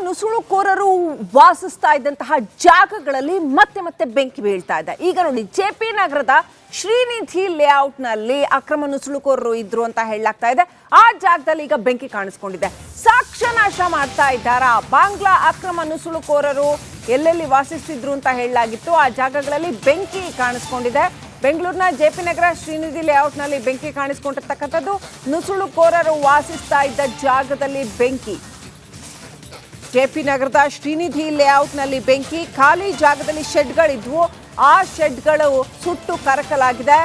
ನುಸುಳುಕೋರರು ವಾಸಿಸ್ತಾ ಇದ್ದಂತಹ ಜಾಗಗಳಲ್ಲಿ ಮತ್ತೆ ಮತ್ತೆ ಬೆಂಕಿ ಬೀಳ್ತಾ ಇದೆ. ಈಗ ನೋಡಿ, ಜೆಪಿ ನಗರದ ಶ್ರೀನಿಧಿ ಲೇಔಟ್ನಲ್ಲಿ ಅಕ್ರಮ ನುಸುಳುಕೋರರು ಇದ್ರು ಅಂತ ಹೇಳಲಾಗ್ತಾ ಇದೆ. ಆ ಜಾಗದಲ್ಲಿ ಈಗ ಬೆಂಕಿ ಕಾಣಿಸ್ಕೊಂಡಿದೆ. ಸಾಕ್ಷ್ಯನಾಶ ಮಾಡ್ತಾ ಇದ್ದಾರಾ ಬಾಂಗ್ಲಾ ಅಕ್ರಮ ನುಸುಳುಕೋರರು? ಎಲ್ಲೆಲ್ಲಿ ವಾಸಿಸ್ತಿದ್ರು ಅಂತ ಹೇಳಲಾಗಿತ್ತು. ಆ ಜಾಗಗಳಲ್ಲಿ ಬೆಂಕಿ ಕಾಣಿಸ್ಕೊಂಡಿದೆ. ಬೆಂಗಳೂರಿನ ಜೆಪಿ ನಗರ ಶ್ರೀನಿಧಿ ಲೇಔಟ್ನಲ್ಲಿ ಬೆಂಕಿ ಕಾಣಿಸ್ಕೊಂಡಿರ್ತಕ್ಕಂಥದ್ದು. ನುಸುಳುಕೋರರು ವಾಸಿಸ್ತಾ ಇದ್ದ ಜಾಗದಲ್ಲಿ ಬೆಂಕಿ. ಜೆಪಿ ನಗರದ ಶ್ರೀನಿಧಿ ಲೇಔಟ್ನಲ್ಲಿ ಬೆಂಕಿ. ಖಾಲಿ ಜಾಗದಲ್ಲಿ ಶೆಡ್ಗಳಿದ್ವು. ಆ ಶೆಡ್ಗಳು ಸುಟ್ಟು ಕರಕಲಾಗಿದೆ.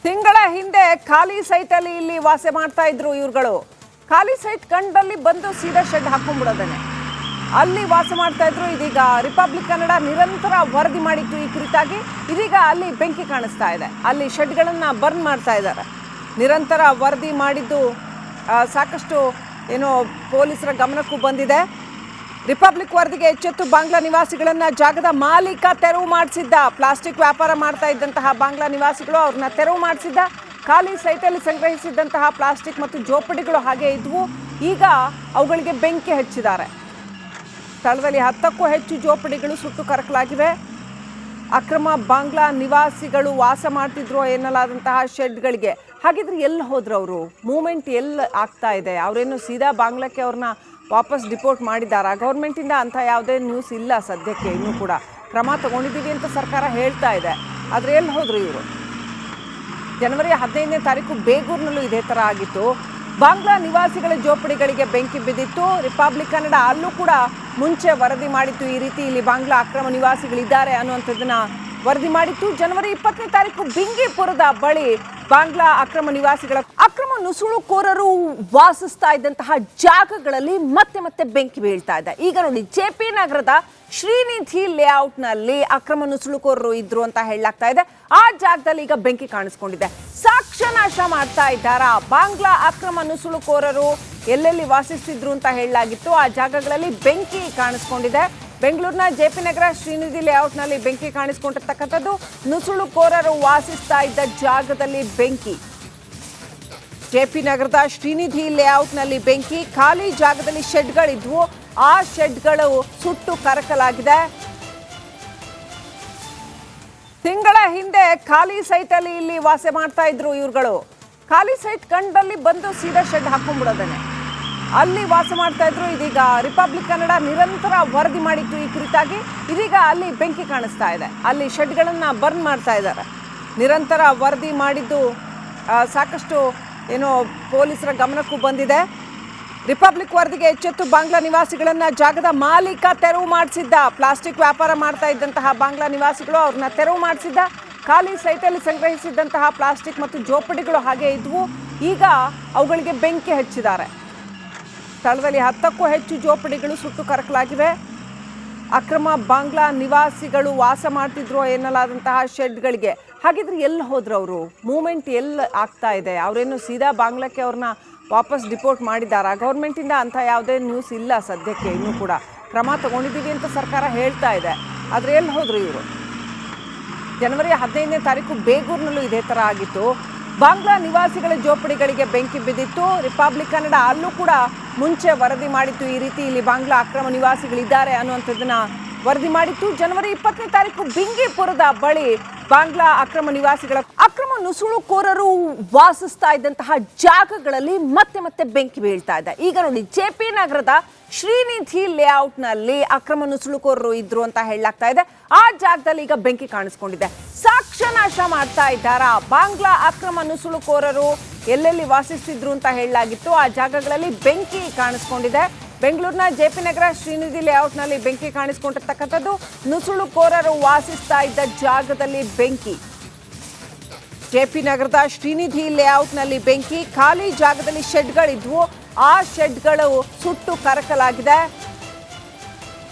ತಿಂಗಳ ಹಿಂದೆ ಖಾಲಿ ಸೈಟಲ್ಲಿ ಇಲ್ಲಿ ವಾಸ ಮಾಡ್ತಾ ಇದ್ರು ಇವ್ರುಗಳು. ಖಾಲಿ ಸೈಟ್ ಕಂಡಲ್ಲಿ ಬಂದು ಸೀದಾ ಶೆಡ್ ಹಾಕೊಂಡ್ಬಿಡೋದನೆ ಅಲ್ಲಿ ವಾಸ ಮಾಡ್ತಾ ಇದ್ರು. ಇದೀಗ ರಿಪಬ್ಲಿಕ್ ಕನ್ನಡ ನಿರಂತರ ವರದಿ ಮಾಡಿತ್ತು ಈ ಕುರಿತಾಗಿ. ಇದೀಗ ಅಲ್ಲಿ ಬೆಂಕಿ ಕಾಣಿಸ್ತಾ ಇದೆ. ಅಲ್ಲಿ ಶೆಡ್ಗಳನ್ನ ಬರ್ನ್ ಮಾಡ್ತಾ ಇದ್ದಾರೆ. ನಿರಂತರ ವರದಿ ಮಾಡಿದ್ದು ಸಾಕಷ್ಟು ಪೊಲೀಸರ ಗಮನಕ್ಕೂ ಬಂದಿದೆ. ರಿಪಬ್ಲಿಕ್ ವರದಿಗೆ ಎಚ್ಚೆತ್ತು ಬಾಂಗ್ಲಾ ನಿವಾಸಿಗಳನ್ನ ಜಾಗದ ಮಾಲೀಕ ತೆರವು ಮಾಡಿಸಿದ್ದ. ಪ್ಲಾಸ್ಟಿಕ್ ವ್ಯಾಪಾರ ಮಾಡ್ತಾ ಇದ್ದಂತಹ ಬಾಂಗ್ಲಾ ನಿವಾಸಿಗಳು ಅವ್ರನ್ನ ತೆರವು ಮಾಡಿಸಿದ್ದ. ಖಾಲಿ ಸೈಟಲ್ಲಿ ಸಂಗ್ರಹಿಸಿದ್ದಂತಹ ಪ್ಲಾಸ್ಟಿಕ್ ಮತ್ತು ಜೋಪಡಿಗಳು ಹಾಗೆ ಇದ್ವು. ಈಗ ಅವುಗಳಿಗೆ ಬೆಂಕಿ ಹಚ್ಚಿದ್ದಾರೆ. ಸ್ಥಳದಲ್ಲಿ 10ಕ್ಕೂ ಹೆಚ್ಚು ಜೋಪಡಿಗಳು ಸುಟ್ಟು ಕರಕಲಾಗಿವೆ. ಅಕ್ರಮ ಬಾಂಗ್ಲಾ ನಿವಾಸಿಗಳು ವಾಸ ಮಾಡ್ತಿದ್ರು ಎನ್ನಲಾದಂತಹ ಶೆಡ್ಗಳಿಗೆ. ಹಾಗಿದ್ರೆ ಎಲ್ಲಿ ಹೋದ್ರು ಅವರು? ಮೂವ್ಮೆಂಟ್ ಎಲ್ಲಿ ಆಗ್ತಾ ಇದೆ? ಅವರೇನು ಸೀದಾ ಬಾಂಗ್ಲಾಕ್ಕೆ ಅವ್ರನ್ನ ವಾಪಸ್ ಡಿಪೋರ್ಟ್ ಮಾಡಿದ್ದಾರಾ? ಗೌರ್ಮೆಂಟಿಂದ ಅಂಥ ಯಾವುದೇ ನ್ಯೂಸ್ ಇಲ್ಲ ಸದ್ಯಕ್ಕೆ. ಇನ್ನೂ ಕೂಡ ಕ್ರಮ ತಗೊಂಡಿದ್ದೀವಿ ಅಂತ ಸರ್ಕಾರ ಹೇಳ್ತಾ ಇದೆ. ಆದರೆ ಎಲ್ಲಿ ಹೋದ್ರು ಇವರು? ಜನವರಿ 15ನೇ ತಾರೀಕು ಬೇಗೂರಿನಲ್ಲೂ ಇದೇ ಥರ ಆಗಿತ್ತು. ಬಾಂಗ್ಲಾ ನಿವಾಸಿಗಳ ಜೋಪಡಿಗಳಿಗೆ ಬೆಂಕಿ ಬಿದ್ದಿತ್ತು. ರಿಪಬ್ಲಿಕ್ ಕನ್ನಡ ಅಲ್ಲೂ ಕೂಡ ಮುಂಚೆ ವರದಿ ಮಾಡಿತ್ತು. ಈ ರೀತಿ ಇಲ್ಲಿ ಬಾಂಗ್ಲಾ ಅಕ್ರಮ ನಿವಾಸಿಗಳಿದ್ದಾರೆ ಅನ್ನುವಂಥದ್ದನ್ನ ವರದಿ ಮಾಡಿತ್ತು. ಜನವರಿ 20ನೇ ತಾರೀಕು ಬಿಂಗಿಪುರದ ಬಳಿ ಬಾಂಗ್ಲಾ ಅಕ್ರಮ ನಿವಾಸಿಗಳ ಅಕ್ರಮ ನುಸುಳುಕೋರರು ವಾಸಿಸ್ತಾ ಇದ್ದಂತಹ ಜಾಗಗಳಲ್ಲಿ ಮತ್ತೆ ಮತ್ತೆ ಬೆಂಕಿ ಬೀಳ್ತಾ ಇದೆ. ಈಗ ನೋಡಿ, ಜೆಪಿ ನಗರದ ಶ್ರೀನಿಧಿ ಲೇಔಟ್ನಲ್ಲಿ ಅಕ್ರಮ ನುಸುಳುಕೋರರು ಇದ್ರು ಅಂತ ಹೇಳಲಾಗ್ತಾ ಇದೆ. ಆ ಜಾಗದಲ್ಲಿ ಈಗ ಬೆಂಕಿ ಕಾಣಿಸ್ಕೊಂಡಿದೆ. ಸಾಕ್ಷ್ಯನಾಶ ಮಾಡ್ತಾ ಇದ್ದಾರಾ ಬಾಂಗ್ಲಾ ಅಕ್ರಮ ನುಸುಳುಕೋರರು? ಎಲ್ಲೆಲ್ಲಿ ವಾಸಿಸ್ತಿದ್ರು ಅಂತ ಹೇಳಲಾಗಿತ್ತು. ಆ ಜಾಗಗಳಲ್ಲಿ ಬೆಂಕಿ ಕಾಣಿಸ್ಕೊಂಡಿದೆ. ಬೆಂಗಳೂರಿನ ಜೆಪಿ ನಗರ ಶ್ರೀನಿಧಿ ಲೇಔಟ್ನಲ್ಲಿ ಬೆಂಕಿ ಕಾಣಿಸ್ಕೊಂಡಿರ್ತಕ್ಕಂಥದ್ದು. ನುಸುಳುಕೋರರು ವಾಸಿಸ್ತಾ ಇದ್ದ ಜಾಗದಲ್ಲಿ ಬೆಂಕಿ. ಜೆಪಿ ನಗರದ ಶ್ರೀನಿಧಿ ಲೇಔಟ್ನಲ್ಲಿ ಬೆಂಕಿ. ಖಾಲಿ ಜಾಗದಲ್ಲಿ ಶೆಡ್ಗಳಿದ್ವು. ಆ ಶೆಡ್ಗಳು ಸುಟ್ಟು ಕರಕಲಾಗಿದೆ. ತಿಂಗಳ ಹಿಂದೆ ಖಾಲಿ ಸೈಟಲ್ಲಿ ಇಲ್ಲಿ ವಾಸ ಮಾಡ್ತಾ ಇದ್ರು ಇವ್ರುಗಳು. ಖಾಲಿ ಸೈಟ್ ಕಂಡಲ್ಲಿ ಬಂದು ಸೀದಾ ಶೆಡ್ ಹಾಕೊಂಡ್ಬಿಡೋದನೆ ಅಲ್ಲಿ ವಾಸ ಮಾಡ್ತಾ ಇದ್ರು. ಇದೀಗ ರಿಪಬ್ಲಿಕ್ ಕನ್ನಡ ನಿರಂತರ ವರದಿ ಮಾಡಿತ್ತು ಈ ಕುರಿತಾಗಿ. ಇದೀಗ ಅಲ್ಲಿ ಬೆಂಕಿ ಕಾಣಿಸ್ತಾ ಇದೆ. ಅಲ್ಲಿ ಶೆಡ್ಗಳನ್ನ ಬರ್ನ್ ಮಾಡ್ತಾ ಇದ್ದಾರೆ. ನಿರಂತರ ವರದಿ ಮಾಡಿದ್ದು ಸಾಕಷ್ಟು ಪೊಲೀಸರ ಗಮನಕ್ಕೂ ಬಂದಿದೆ. ರಿಪಬ್ಲಿಕ್ ವರದಿಗೆ ಎಚ್ಚೆತ್ತು ಬಾಂಗ್ಲಾ ನಿವಾಸಿಗಳನ್ನ ಜಾಗದ ಮಾಲೀಕ ತೆರವು ಮಾಡಿಸಿದ್ದ. ಪ್ಲಾಸ್ಟಿಕ್ ವ್ಯಾಪಾರ ಮಾಡ್ತಾ ಇದ್ದಂತಹ ಬಾಂಗ್ಲಾ ನಿವಾಸಿಗಳು ಅವ್ರನ್ನ ತೆರವು ಮಾಡಿಸಿದ್ದ. ಖಾಲಿ ಸೈಟಲ್ಲಿ ಸಂಗ್ರಹಿಸಿದ್ದಂತಹ ಪ್ಲಾಸ್ಟಿಕ್ ಮತ್ತು ಜೋಪಡಿಗಳು ಹಾಗೆ ಇದ್ವು. ಈಗ ಅವುಗಳಿಗೆ ಬೆಂಕಿ ಹಚ್ಚಿದ್ದಾರೆ. ಸ್ಥಳದಲ್ಲಿ 10ಕ್ಕೂ ಹೆಚ್ಚು ಜೋಪಡಿಗಳು ಸುಟ್ಟು ಕರಕಲಾಗಿವೆ. ಅಕ್ರಮ ಬಾಂಗ್ಲಾ ನಿವಾಸಿಗಳು ವಾಸ ಮಾಡ್ತಿದ್ರು ಎನ್ನಲಾದಂತಹ ಶೆಡ್ಗಳಿಗೆ. ಹಾಗಿದ್ರೆ ಎಲ್ಲಿ ಹೋದ್ರು ಅವರು? ಮೂವ್ಮೆಂಟ್ ಎಲ್ಲಿ ಆಗ್ತಾ ಇದೆ? ಅವರೇನು ಸೀದಾ ಬಾಂಗ್ಲಾಕ್ಕೆ ಅವ್ರನ್ನ ವಾಪಸ್ ಡಿಪೋರ್ಟ್ ಮಾಡಿದ್ದಾರಾ? ಗೌರ್ಮೆಂಟಿಂದ ಅಂಥ ಯಾವುದೇ ನ್ಯೂಸ್ ಇಲ್ಲ ಸದ್ಯಕ್ಕೆ. ಇನ್ನೂ ಕೂಡ ಕ್ರಮ ತಗೊಂಡಿದ್ದೀವಿ ಅಂತ ಸರ್ಕಾರ ಹೇಳ್ತಾ ಇದೆ. ಆದರೆ ಎಲ್ಲಿ ಹೋದ್ರು ಇವರು? ಜನವರಿ 15ನೇ ತಾರೀಕು ಬೇಗೂರಿನಲ್ಲೂ ಇದೇ ಥರ ಆಗಿತ್ತು. ಬಾಂಗ್ಲಾ ನಿವಾಸಿಗಳ ಜೋಪಡಿಗಳಿಗೆ ಬೆಂಕಿ ಬಿದ್ದಿತ್ತು. ರಿಪಬ್ಲಿಕ್ ಕನ್ನಡ ಅಲ್ಲೂ ಕೂಡ ಮುಂಚೆ ವರದಿ ಮಾಡಿತ್ತು. ಈ ರೀತಿ ಇಲ್ಲಿ ಬಾಂಗ್ಲಾ ಅಕ್ರಮ ನಿವಾಸಿಗಳಿದ್ದಾರೆ ಅನ್ನುವಂಥದ್ದನ್ನ ವರದಿ ಮಾಡಿತ್ತು. ಜನವರಿ 20ನೇ ತಾರೀಕು ಬಿಂಗಿಪುರದ ಬಳಿ ಬಾಂಗ್ಲಾ ಅಕ್ರಮ ನಿವಾಸಿಗಳ ಅಕ್ರಮ ನುಸುಳುಕೋರರು ವಾಸಿಸ್ತಾ ಇದ್ದಂತಹ ಜಾಗಗಳಲ್ಲಿ ಮತ್ತೆ ಮತ್ತೆ ಬೆಂಕಿ ಬೀಳ್ತಾ ಇದೆ. ಈಗ ನೋಡಿ, ಜೆಪಿ ನಗರದ ಶ್ರೀನಿಧಿ ಲೇಔಟ್ನಲ್ಲಿ ಅಕ್ರಮ ನುಸುಳುಕೋರರು ಇದ್ರು ಅಂತ ಹೇಳಲಾಗ್ತಾ ಇದೆ. ಆ ಜಾಗದಲ್ಲಿ ಈಗ ಬೆಂಕಿ ಕಾಣಿಸ್ಕೊಂಡಿದೆ. ಸಾಕ್ಷ್ಯನಾಶ ಮಾಡ್ತಾ ಇದ್ದಾರಾ ಬಾಂಗ್ಲಾ ಅಕ್ರಮ ನುಸುಳುಕೋರರು? ಎಲ್ಲೆಲ್ಲಿ ವಾಸಿಸ್ತಿದ್ರು ಅಂತ ಹೇಳಲಾಗಿತ್ತು. ಆ ಜಾಗಗಳಲ್ಲಿ ಬೆಂಕಿ ಕಾಣಿಸ್ಕೊಂಡಿದೆ. ಬೆಂಗಳೂರಿನ ಜೆಪಿ ನಗರ ಶ್ರೀನಿಧಿ ಲೇಔಟ್ನಲ್ಲಿ ಬೆಂಕಿ ಕಾಣಿಸ್ಕೊಂಡಿರ್ತಕ್ಕಂಥದ್ದು. ನುಸುಳುಕೋರರು ವಾಸಿಸ್ತಾ ಇದ್ದ ಜಾಗದಲ್ಲಿ ಬೆಂಕಿ. ಜೆಪಿ ನಗರದ ಶ್ರೀನಿಧಿ ಲೇಔಟ್ನಲ್ಲಿ ಬೆಂಕಿ. ಖಾಲಿ ಜಾಗದಲ್ಲಿ ಶೆಡ್ಗಳಿದ್ವು. ಆ ಶೆಡ್ಗಳು ಸುಟ್ಟು ಕರಕಲಾಗಿದೆ.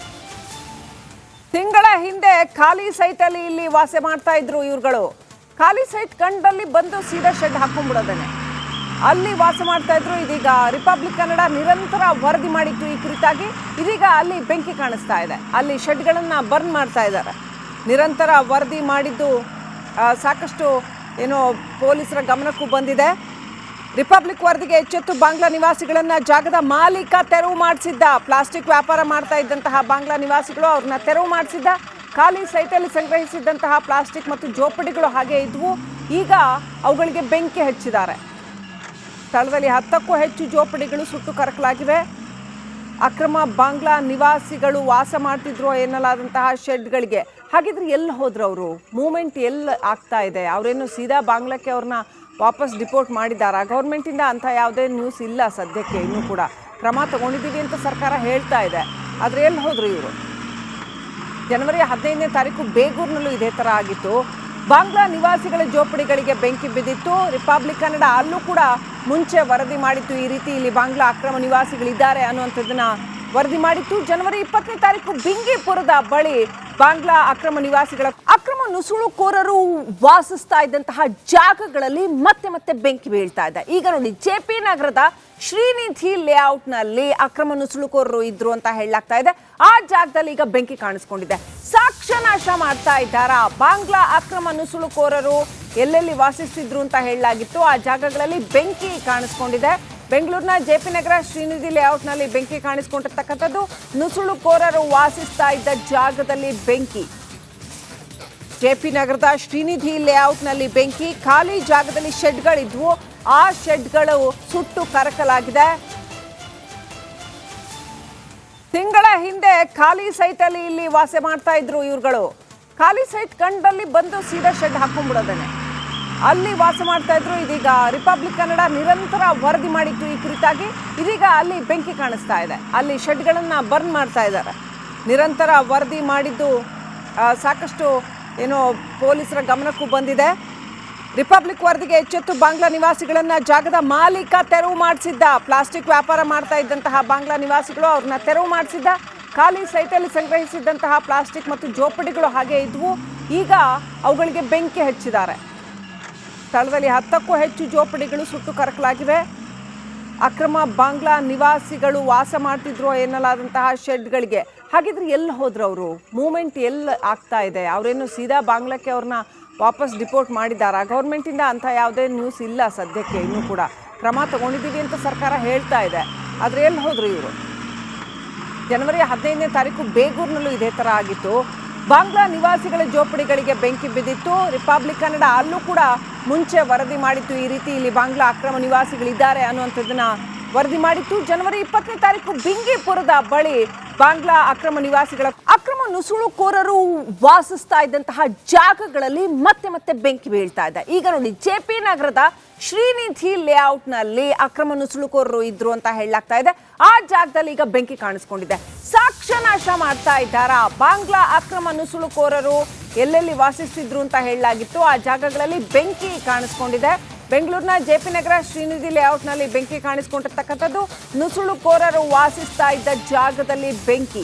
ತಿಂಗಳ ಹಿಂದೆ ಖಾಲಿ ಸೈಟಲ್ಲಿ ಇಲ್ಲಿ ವಾಸ ಮಾಡ್ತಾ ಇದ್ರು ಇವ್ರುಗಳು. ಖಾಲಿ ಸೈಟ್ ಕಂಡಲ್ಲಿ ಬಂದು ಸೀದಾ ಶೆಡ್ ಹಾಕೊಂಡ್ಬಿಡೋದನೆ ಅಲ್ಲಿ ವಾಸ ಮಾಡ್ತಾ ಇದ್ರು. ಇದೀಗ ರಿಪಬ್ಲಿಕ್ ಕನ್ನಡ ನಿರಂತರ ವರದಿ ಮಾಡಿತ್ತು ಈ ಕುರಿತಾಗಿ. ಇದೀಗ ಅಲ್ಲಿ ಬೆಂಕಿ ಕಾಣಿಸ್ತಾ ಇದೆ. ಅಲ್ಲಿ ಶೆಡ್ಗಳನ್ನ ಬರ್ನ್ ಮಾಡ್ತಾ ಇದ್ದಾರೆ. ನಿರಂತರ ವರದಿ ಮಾಡಿದ್ದು ಸಾಕಷ್ಟು ಪೊಲೀಸರ ಗಮನಕ್ಕೂ ಬಂದಿದೆ. ರಿಪಬ್ಲಿಕ್ ವರದಿಗೆ ಎಚ್ಚೆತ್ತು ಬಾಂಗ್ಲಾ ನಿವಾಸಿಗಳನ್ನ ಜಾಗದ ಮಾಲೀಕ ತೆರವು ಮಾಡಿಸಿದ್ದ. ಪ್ಲಾಸ್ಟಿಕ್ ವ್ಯಾಪಾರ ಮಾಡ್ತಾ ಇದ್ದಂತಹ ಬಾಂಗ್ಲಾ ನಿವಾಸಿಗಳು ಅವ್ರನ್ನ ತೆರವು ಮಾಡಿಸಿದ್ದ. ಖಾಲಿ ಸೈಟಲ್ಲಿ ಸಂಗ್ರಹಿಸಿದ್ದಂತಹ ಪ್ಲಾಸ್ಟಿಕ್ ಮತ್ತು ಜೋಪಡಿಗಳು ಹಾಗೆ ಇದ್ವು. ಈಗ ಅವುಗಳಿಗೆ ಬೆಂಕಿ ಹಚ್ಚಿದ್ದಾರೆ. ಸ್ಥಳದಲ್ಲಿ 10ಕ್ಕೂ ಹೆಚ್ಚು ಜೋಪಡಿಗಳು ಸುಟ್ಟು ಕರಕಲಾಗಿವೆ. ಅಕ್ರಮ ಬಾಂಗ್ಲಾ ನಿವಾಸಿಗಳು ವಾಸ ಮಾಡ್ತಿದ್ರು ಎನ್ನಲಾದಂತಹ ಶೆಡ್ಗಳಿಗೆ. ಹಾಗಿದ್ರೆ ಎಲ್ಲಿ ಹೋದ್ರು ಅವರು? ಮೂವ್ಮೆಂಟ್ ಎಲ್ಲಿ ಆಗ್ತಾ ಇದೆ? ಅವರೇನು ಸೀದಾ ಬಾಂಗ್ಲಾಕ್ಕೆ ಅವ್ರನ್ನ ವಾಪಸ್ ಡಿಪೋರ್ಟ್ ಮಾಡಿದ್ದಾರಾ? ಗೌರ್ಮೆಂಟಿಂದ ಅಂಥ ಯಾವುದೇ ನ್ಯೂಸ್ ಇಲ್ಲ ಸದ್ಯಕ್ಕೆ. ಇನ್ನೂ ಕೂಡ ಕ್ರಮ ತಗೊಂಡಿದ್ದೀವಿ ಅಂತ ಸರ್ಕಾರ ಹೇಳ್ತಾ ಇದೆ. ಆದರೆ ಎಲ್ಲಿ ಹೋದ್ರು ಇವರು? ಜನವರಿ 15ನೇ ತಾರೀಕು ಬೇಗೂರಿನಲ್ಲೂ ಇದೇ ಥರ ಆಗಿತ್ತು. ಬಾಂಗ್ಲಾ ನಿವಾಸಿಗಳ ಜೋಪಡಿಗಳಿಗೆ ಬೆಂಕಿ ಬಿದ್ದಿತ್ತು. ರಿಪಬ್ಲಿಕ್ ಕನ್ನಡ ಅಲ್ಲೂ ಕೂಡ ಮುಂಚೆ ವರದಿ ಮಾಡಿತ್ತು. ಈ ರೀತಿ ಇಲ್ಲಿ ಬಾಂಗ್ಲಾ ಅಕ್ರಮ ನಿವಾಸಿಗಳಿದ್ದಾರೆ ಅನ್ನುವಂಥದ್ದನ್ನ ವರದಿ ಮಾಡಿತ್ತು. ಜನವರಿ 20ನೇ ತಾರೀಕು ಬಿಂಗಿಪುರದ ಬಳಿ ಬಾಂಗ್ಲಾ ಅಕ್ರಮ ನಿವಾಸಿಗಳ ಅಕ್ರಮ ನುಸುಳುಕೋರರು ವಾಸಿಸ್ತಾ ಇದ್ದಂತಹ ಜಾಗಗಳಲ್ಲಿ ಮತ್ತೆ ಮತ್ತೆ ಬೆಂಕಿ ಬೀಳ್ತಾ ಇದೆ. ಈಗ ನೋಡಿ, ಜೆಪಿ ನಗರದ ಶ್ರೀನಿಧಿ ಲೇಔಟ್ನಲ್ಲಿ ಅಕ್ರಮ ನುಸುಳುಕೋರರು ಇದ್ರು ಅಂತ ಹೇಳಲಾಗ್ತಾ ಇದೆ. ಆ ಜಾಗದಲ್ಲಿ ಈಗ ಬೆಂಕಿ ಕಾಣಿಸ್ಕೊಂಡಿದೆ. ಸಾಕ್ಷ್ಯ ನಾಶ ಮಾಡ್ತಾ ಇದ್ದಾರಾ? ಬಾಂಗ್ಲಾ ಅಕ್ರಮ ನುಸುಳುಕೋರರು ಎಲ್ಲೆಲ್ಲಿ ವಾಸಿಸ್ತಿದ್ರು ಅಂತ ಹೇಳಲಾಗಿತ್ತು. ಆ ಜಾಗಗಳಲ್ಲಿ ಬೆಂಕಿ ಕಾಣಿಸ್ಕೊಂಡಿದೆ. ಬೆಂಗಳೂರಿನ ಜೆಪಿ ನಗರ ಶ್ರೀನಿಧಿ ಲೇಔಟ್ನಲ್ಲಿ ಬೆಂಕಿ ಕಾಣಿಸ್ಕೊಂಡಿರ್ತಕ್ಕಂಥದ್ದು. ನುಸುಳುಕೋರರು ವಾಸಿಸ್ತಾ ಇದ್ದ ಜಾಗದಲ್ಲಿ ಬೆಂಕಿ. ಜೆಪಿ ನಗರದ ಶ್ರೀನಿಧಿ ಲೇಔಟ್ನಲ್ಲಿ ಬೆಂಕಿ. ಖಾಲಿ ಜಾಗದಲ್ಲಿ ಶೆಡ್ಗಳಿದ್ವು. ಆ ಶೆಡ್ಗಳು ಸುಟ್ಟು ಕರಕಲಾಗಿದೆ. ತಿಂಗಳ ಹಿಂದೆ ಖಾಲಿ ಸೈಟಲ್ಲಿ ಇಲ್ಲಿ ವಾಸ ಮಾಡ್ತಾ ಇದ್ರು ಇವ್ರುಗಳು. ಖಾಲಿ ಸೈಟ್ ಕಂಡಲ್ಲಿ ಬಂದು ಸೀದಾ ಶೆಡ್ ಹಾಕೊಂಡ್ಬಿಡೋದೇನೆ. ಅಲ್ಲಿ ವಾಸ ಮಾಡ್ತಾ ಇದ್ರು. ಇದೀಗ ರಿಪಬ್ಲಿಕ್ ಕನ್ನಡ ನಿರಂತರ ವರದಿ ಮಾಡಿತ್ತು ಈ ಕುರಿತಾಗಿ. ಇದೀಗ ಅಲ್ಲಿ ಬೆಂಕಿ ಕಾಣಿಸ್ತಾ ಇದೆ. ಅಲ್ಲಿ ಶೆಡ್ಗಳನ್ನು ಬರ್ನ್ ಮಾಡ್ತಾ ಇದ್ದಾರೆ. ನಿರಂತರ ವರದಿ ಮಾಡಿದ್ದು ಸಾಕಷ್ಟು ಏನೋ ಪೊಲೀಸರ ಗಮನಕ್ಕೂ ಬಂದಿದೆ. ರಿಪಬ್ಲಿಕ್ ವರದಿಗೆ ಎಚ್ಚೆತ್ತು ಬಾಂಗ್ಲಾ ನಿವಾಸಿಗಳನ್ನ ಜಾಗದ ಮಾಲೀಕ ತೆರವು ಮಾಡಿಸಿದ್ದ. ಪ್ಲಾಸ್ಟಿಕ್ ವ್ಯಾಪಾರ ಮಾಡ್ತಾ ಇದ್ದಂತಹ ಬಾಂಗ್ಲಾ ನಿವಾಸಿಗಳು ಅವ್ರನ್ನ ತೆರವು ಮಾಡಿಸಿದ್ದ. ಖಾಲಿ ಸೈಟಲ್ಲಿ ಸಂಗ್ರಹಿಸಿದ್ದಂತಹ ಪ್ಲಾಸ್ಟಿಕ್ ಮತ್ತು ಜೋಪಡಿಗಳು ಹಾಗೆ ಇದ್ವು. ಈಗ ಅವುಗಳಿಗೆ ಬೆಂಕಿ ಹಚ್ಚಿದ್ದಾರೆ. ಸ್ಥಳದಲ್ಲಿ 10ಕ್ಕೂ ಹೆಚ್ಚು ಜೋಪಡಿಗಳು ಸುಟ್ಟು ಕರಕಲಾಗಿವೆ. ಅಕ್ರಮ ಬಾಂಗ್ಲಾ ನಿವಾಸಿಗಳು ವಾಸ ಮಾಡ್ತಿದ್ರು ಎನ್ನಲಾದಂತಹ ಶೆಡ್ಗಳಿಗೆ. ಹಾಗಿದ್ರೆ ಎಲ್ಲಿ ಹೋದ್ರು ಅವರು? ಮೂವ್ಮೆಂಟ್ ಎಲ್ಲಿ ಆಗ್ತಾ ಇದೆ? ಅವರೇನು ಸೀದಾ ಬಾಂಗ್ಲಾಕ್ಕೆ ಅವ್ರನ್ನ ವಾಪಸ್ ಡಿಪೋರ್ಟ್ ಮಾಡಿದ್ದಾರಾ? ಗೌರ್ಮೆಂಟಿಂದ ಅಂಥ ಯಾವುದೇ ನ್ಯೂಸ್ ಇಲ್ಲ ಸದ್ಯಕ್ಕೆ. ಇನ್ನೂ ಕೂಡ ಕ್ರಮ ತಗೊಂಡಿದ್ದೀವಿ ಅಂತ ಸರ್ಕಾರ ಹೇಳ್ತಾ ಇದೆ. ಆದರೆ ಎಲ್ಲಿ ಹೋದ್ರು ಇವರು? ಜನವರಿ 15ನೇ ತಾರೀಕು ಬೇಗೂರಿನಲ್ಲೂ ಇದೇ ಥರ ಆಗಿತ್ತು. ಬಾಂಗ್ಲಾ ನಿವಾಸಿಗಳ ಜೋಪಡಿಗಳಿಗೆ ಬೆಂಕಿ ಬಿದ್ದಿತ್ತು. ರಿಪಬ್ಲಿಕ್ ಕನ್ನಡ ಅಲ್ಲೂ ಕೂಡ ಮುಂಚೆ ವರದಿ ಮಾಡಿತ್ತು. ಈ ರೀತಿ ಇಲ್ಲಿ ಬಾಂಗ್ಲಾ ಅಕ್ರಮ ನಿವಾಸಿಗಳಿದ್ದಾರೆ ಅನ್ನುವಂಥದ್ದನ್ನ ವರದಿ ಮಾಡಿತ್ತು. ಜನವರಿ 20ನೇ ತಾರೀಕು ಬಿಂಗಿಪುರದ ಬಳಿ ಬಾಂಗ್ಲಾ ಅಕ್ರಮ ನಿವಾಸಿಗಳ ಅಕ್ರಮ ನುಸುಳುಕೋರರು ವಾಸಿಸ್ತಾ ಇದ್ದಂತಹ ಜಾಗಗಳಲ್ಲಿ ಮತ್ತೆ ಮತ್ತೆ ಬೆಂಕಿ ಬೀಳ್ತಾ ಇದೆ. ಈಗ ನೋಡಿ, ಜೆಪಿ ನಗರದ ಶ್ರೀನಿಧಿ ಲೇಔಟ್ನಲ್ಲಿ ಅಕ್ರಮ ನುಸುಳುಕೋರರು ಇದ್ರು ಅಂತ ಹೇಳಲಾಗ್ತಾ ಇದೆ. ಆ ಜಾಗದಲ್ಲಿ ಈಗ ಬೆಂಕಿ ಕಾಣಿಸ್ಕೊಂಡಿದೆ. ಸಾಕ್ಷ್ಯ ನಾಶ ಮಾಡ್ತಾ ಇದ್ದಾರಾ? ಬಾಂಗ್ಲಾ ಅಕ್ರಮ ನುಸುಳುಕೋರರು ಎಲ್ಲೆಲ್ಲಿ ವಾಸಿಸ್ತಿದ್ರು ಅಂತ ಹೇಳಲಾಗಿತ್ತು. ಆ ಜಾಗಗಳಲ್ಲಿ ಬೆಂಕಿ ಕಾಣಿಸ್ಕೊಂಡಿದೆ. ಬೆಂಗಳೂರಿನ ಜೆಪಿ ನಗರ ಶ್ರೀನಿಧಿ ಲೇಔಟ್ನಲ್ಲಿ ಬೆಂಕಿ ಕಾಣಿಸ್ಕೊಂಡಿರ್ತಕ್ಕಂಥದ್ದು. ನುಸುಳುಕೋರರು ವಾಸಿಸ್ತಾ ಇದ್ದ ಜಾಗದಲ್ಲಿ ಬೆಂಕಿ.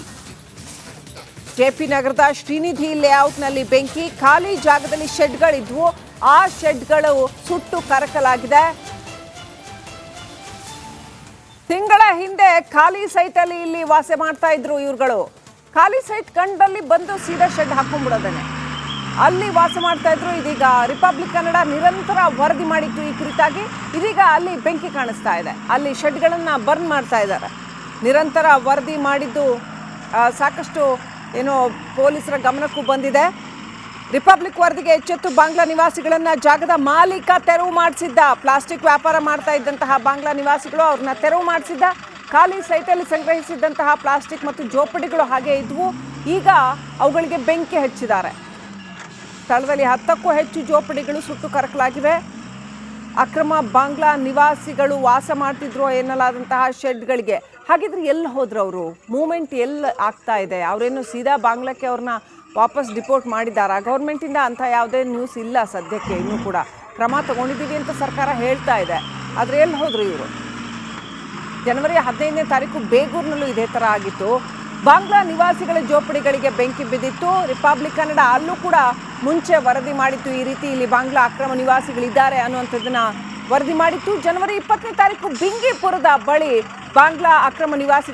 ಜೆಪಿ ನಗರದ ಶ್ರೀನಿಧಿ ಲೇಔಟ್ನಲ್ಲಿ ಬೆಂಕಿ. ಖಾಲಿ ಜಾಗದಲ್ಲಿ ಶೆಡ್ಗಳಿದ್ವು. ಆ ಶೆಡ್ಗಳು ಸುಟ್ಟು ಕರಕಲಾಗಿದೆ. ತಿಂಗಳ ಹಿಂದೆ ಖಾಲಿ ಸೈಟಲ್ಲಿ ಇಲ್ಲಿ ವಾಸ ಮಾಡ್ತಾ ಇದ್ರು ಇವ್ರುಗಳು. ಖಾಲಿ ಸೈಟ್ ಕಂಡಲ್ಲಿ ಬಂದು ಸೀದಾ ಶೆಡ್ ಹಾಕೊಂಡ್ಬಿಡೋದೇನೆ. ಅಲ್ಲಿ ವಾಸ ಮಾಡ್ತಾ ಇದ್ರು. ಇದೀಗ ರಿಪಬ್ಲಿಕ್ ಕನ್ನಡ ನಿರಂತರ ವರದಿ ಮಾಡಿತ್ತು ಈ ಕುರಿತಾಗಿ. ಇದೀಗ ಅಲ್ಲಿ ಬೆಂಕಿ ಕಾಣಿಸ್ತಾ ಇದೆ. ಅಲ್ಲಿ ಶೆಡ್ಗಳನ್ನು ಬರ್ನ್ ಮಾಡ್ತಾ ಇದ್ದಾರೆ. ನಿರಂತರ ವರದಿ ಮಾಡಿದ್ದು ಸಾಕಷ್ಟು ಏನೋ ಪೊಲೀಸರ ಗಮನಕ್ಕೂ ಬಂದಿದೆ. ರಿಪಬ್ಲಿಕ್ ವರದಿಗೆ ಎಚ್ಚೆತ್ತು ಬಾಂಗ್ಲಾ ನಿವಾಸಿಗಳನ್ನ ಜಾಗದ ಮಾಲೀಕ ತೆರವು ಮಾಡಿಸಿದ್ದ. ಪ್ಲಾಸ್ಟಿಕ್ ವ್ಯಾಪಾರ ಮಾಡ್ತಾ ಇದ್ದಂತಹ ಬಾಂಗ್ಲಾ ನಿವಾಸಿಗಳು ಅವ್ರನ್ನ ತೆರವು ಮಾಡಿಸಿದ್ದ. ಖಾಲಿ ಸೈಟಲ್ಲಿ ಸಂಗ್ರಹಿಸಿದ್ದಂತಹ ಪ್ಲಾಸ್ಟಿಕ್ ಮತ್ತು ಜೋಪಡಿಗಳು ಹಾಗೆ ಇದ್ವು. ಈಗ ಅವುಗಳಿಗೆ ಬೆಂಕಿ ಹಚ್ಚಿದ್ದಾರೆ. ಸ್ಥಳದಲ್ಲಿ 10ಕ್ಕೂ ಹೆಚ್ಚು ಜೋಪಡಿಗಳು ಸುಟ್ಟು ಕರಕಲಾಗಿವೆ. ಅಕ್ರಮ ಬಾಂಗ್ಲಾ ನಿವಾಸಿಗಳು ವಾಸ ಮಾಡ್ತಿದ್ರು ಎನ್ನಲಾದಂತಹ ಶೆಡ್ಗಳಿಗೆ. ಹಾಗಿದ್ರೆ ಎಲ್ಲಿ ಹೋದ್ರು ಅವರು? ಮೂವ್ಮೆಂಟ್ ಎಲ್ಲಿ ಆಗ್ತಾ ಇದೆ? ಅವರೇನು ಸೀದಾ ಬಾಂಗ್ಲಾಕ್ಕೆ ಅವ್ರನ್ನ ವಾಪಸ್ ಡಿಪೋರ್ಟ್ ಮಾಡಿದ್ದಾರಾ? ಗೌರ್ಮೆಂಟಿಂದ ಅಂಥ ಯಾವುದೇ ನ್ಯೂಸ್ ಇಲ್ಲ ಸದ್ಯಕ್ಕೆ. ಇನ್ನೂ ಕೂಡ ಕ್ರಮ ತಗೊಂಡಿದ್ದೀವಿ ಅಂತ ಸರ್ಕಾರ ಹೇಳ್ತಾ ಇದೆ. ಆದರೆ ಎಲ್ಲಿ ಹೋದ್ರು ಇವರು? ಜನವರಿ 15ನೇ ತಾರೀಕು ಬೇಗೂರಿನಲ್ಲೂ ಇದೇ ಥರ ಆಗಿತ್ತು. ಬಾಂಗ್ಲಾ ನಿವಾಸಿಗಳ ಜೋಪಡಿಗಳಿಗೆ ಬೆಂಕಿ ಬಿದ್ದಿತ್ತು. ರಿಪಬ್ಲಿಕ್ ಕನ್ನಡ ಅಲ್ಲೂ ಕೂಡ ಮುಂಚೆ ವರದಿ ಮಾಡಿತ್ತು. ಈ ರೀತಿ ಇಲ್ಲಿ ಬಾಂಗ್ಲಾ ಅಕ್ರಮ ನಿವಾಸಿಗಳಿದ್ದಾರೆ ಅನ್ನುವಂಥದ್ದನ್ನ ವರದಿ ಮಾಡಿತ್ತು. ಜನವರಿ 20ನೇ ತಾರೀಕು ಬಿಂಗಿಪುರದ ಬಳಿ ಬಾಂಗ್ಲಾ ಅಕ್ರಮ ನಿವಾಸಿಗಳ